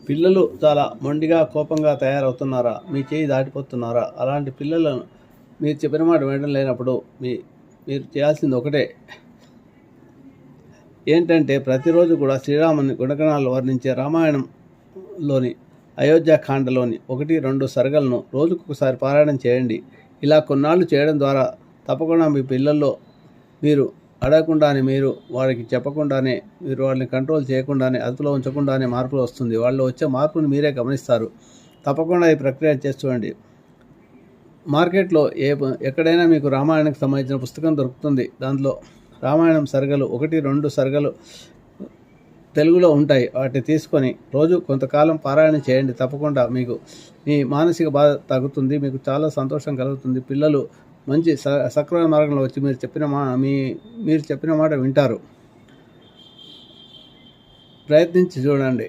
పిల్లలు చాలా మొండిగా కోపంగా తయారవుతున్నారా? మీ చేయి దాటిపోతున్నారా? అలాంటి పిల్లలను మీరు చెప్పిన మాట వినడం లేనప్పుడు మీరు చేయాల్సింది ఒకటే ఏంటంటే, ప్రతిరోజు కూడా శ్రీరాముని గుణగణాలు వర్ణించే రామాయణంలోని అయోధ్యాకాండలోని 1-2 సర్గలను రోజుకొకసారి పారాయణం చేయండి. ఇలా కొన్నాళ్ళు చేయడం ద్వారా తప్పకుండా మీ పిల్లల్లో మీరు అడగకుండానే, మీరు వారికి చెప్పకుండానే, మీరు వాళ్ళని కంట్రోల్ చేయకుండానే, అదుపులో ఉంచకుండానే మార్పులు వస్తుంది. వాళ్ళు వచ్చే మార్పుని మీరే గమనిస్తారు. తప్పకుండా ఈ ప్రక్రియ చేసి చూడండి. మార్కెట్లో ఎక్కడైనా మీకు రామాయణానికి సంబంధించిన పుస్తకం దొరుకుతుంది. దాంట్లో రామాయణం సర్గలు 1-2 సర్గలు తెలుగులో ఉంటాయి. వాటిని తీసుకొని రోజు కొంతకాలం పారాయణం చేయండి. తప్పకుండా మీకు మీ మానసిక బాధ తగ్గుతుంది. మీకు చాలా సంతోషం కలుగుతుంది. పిల్లలు మంచి సక్రమ మార్గంలో వచ్చి మీరు చెప్పిన మాట వింటారు. ప్రయత్నించి చూడండి.